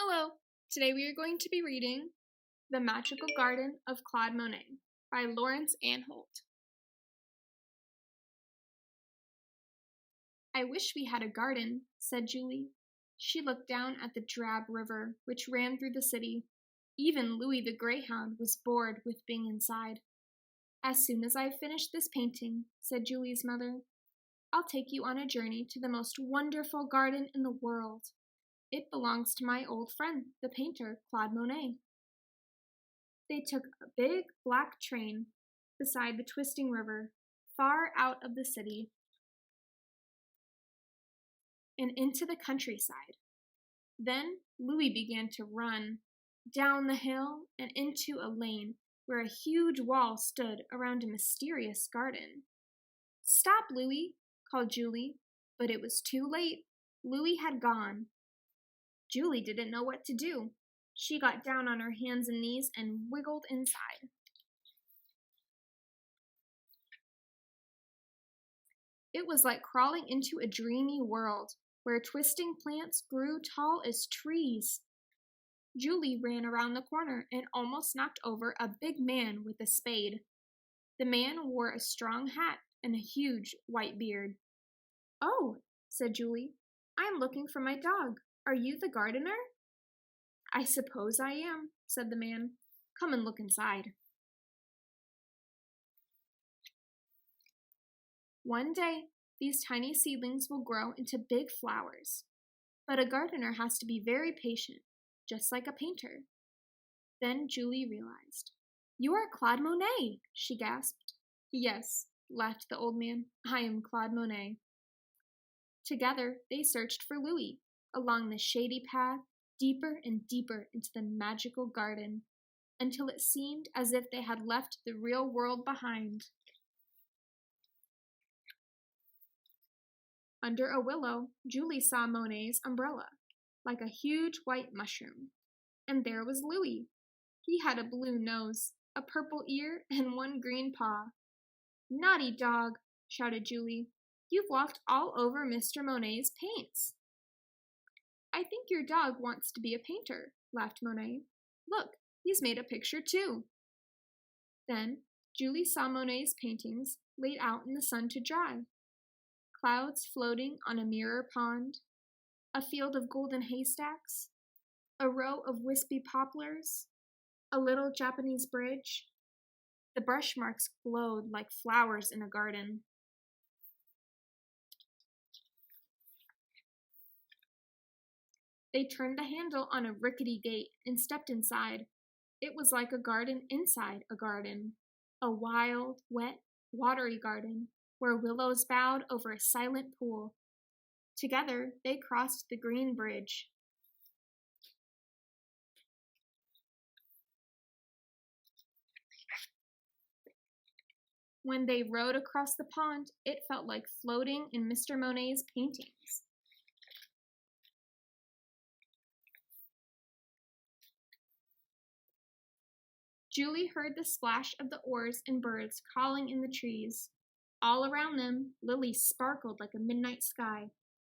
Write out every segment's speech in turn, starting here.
Hello! Today we are going to be reading The Magical Garden of Claude Monet by Lawrence Anholt. I wish we had a garden, said Julie. She looked down at the drab river which ran through the city. Even Louis the Greyhound was bored with being inside. As soon as I've finished this painting, said Julie's mother, I'll take you on a journey to the most wonderful garden in the world. It belongs to my old friend, the painter, Claude Monet. They took a big black train beside the twisting river, far out of the city, and into the countryside. Then Louis began to run down the hill and into a lane where a huge wall stood around a mysterious garden. Stop, Louis, called Julie, but it was too late. Louis had gone. Julie didn't know what to do. She got down on her hands and knees and wiggled inside. It was like crawling into a dreamy world where twisting plants grew tall as trees. Julie ran around the corner and almost knocked over a big man with a spade. The man wore a strong hat and a huge white beard. "Oh," said Julie, "I'm looking for my dog. Are you the gardener?" "I suppose I am," said the man. "Come and look inside." One day, these tiny seedlings will grow into big flowers. But a gardener has to be very patient, just like a painter. Then Julie realized. "You are Claude Monet," she gasped. "Yes," laughed the old man, "I am Claude Monet." Together, they searched for Louis, along the shady path, deeper and deeper into the magical garden, until it seemed as if they had left the real world behind. Under a willow, Julie saw Monet's umbrella, like a huge white mushroom. And there was Louis. He had a blue nose, a purple ear, and one green paw. "Naughty dog," shouted Julie. "You've walked all over Mr. Monet's paints." "I think your dog wants to be a painter," laughed Monet. "Look, he's made a picture too." Then Julie saw Monet's paintings laid out in the sun to dry. Clouds floating on a mirror pond, a field of golden haystacks, a row of wispy poplars, a little Japanese bridge. The brush marks glowed like flowers in a garden. They turned the handle on a rickety gate and stepped inside. It was like a garden inside a garden, a wild, wet, watery garden, where willows bowed over a silent pool. Together, they crossed the green bridge. When they rode across the pond, it felt like floating in Mr. Monet's paintings. Julie heard the splash of the oars and birds calling in the trees. All around them, lilies sparkled like a midnight sky.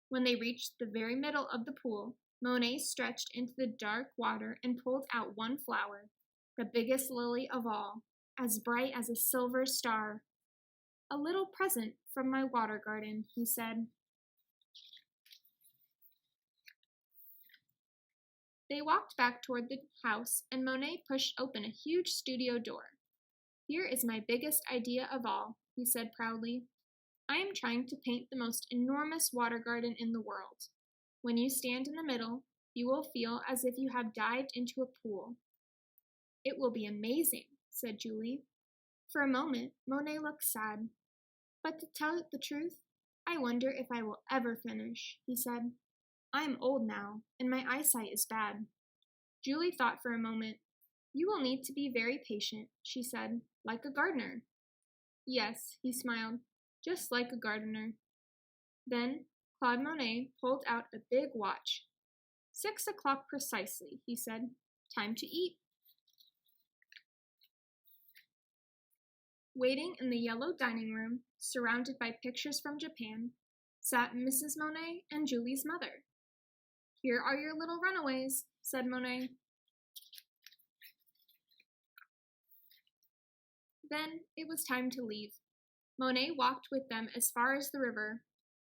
When they reached the very middle of the pool, Monet stretched into the dark water and pulled out one flower, the biggest lily of all, as bright as a silver star. "A little present from my water garden," he said. They walked back toward the house, and Monet pushed open a huge studio door. "Here is my biggest idea of all," he said proudly. "I am trying to paint the most enormous water garden in the world. When you stand in the middle, you will feel as if you have dived into a pool." "It will be amazing," said Julie. For a moment, Monet looked sad. "But to tell the truth, I wonder if I will ever finish," he said. "I am old now, and my eyesight is bad." Julie thought for a moment. "You will need to be very patient," she said, "like a gardener." "Yes," he smiled, "just like a gardener." Then Claude Monet pulled out a big watch. "6 o'clock precisely," he said. "Time to eat." Waiting in the yellow dining room, surrounded by pictures from Japan, sat Mrs. Monet and Julie's mother. "Here are your little runaways," said Monet. Then it was time to leave. Monet walked with them as far as the river.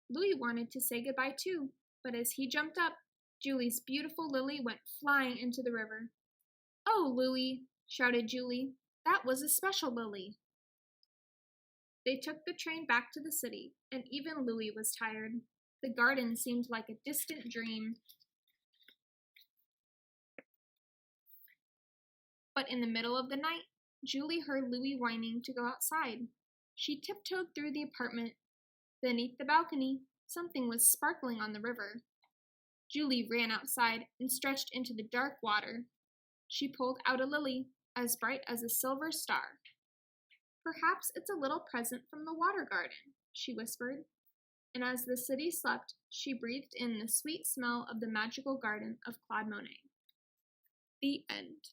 Louis wanted to say goodbye too, but as he jumped up, Julie's beautiful lily went flying into the river. "Oh, Louis," shouted Julie, "that was a special lily." They took the train back to the city, and even Louis was tired. The garden seemed like a distant dream. But in the middle of the night, Julie heard Louis whining to go outside. She tiptoed through the apartment. Beneath the balcony, something was sparkling on the river. Julie ran outside and stretched into the dark water. She pulled out a lily, as bright as a silver star. "Perhaps it's a little present from the water garden," she whispered. And as the city slept, she breathed in the sweet smell of the magical garden of Claude Monet. The end.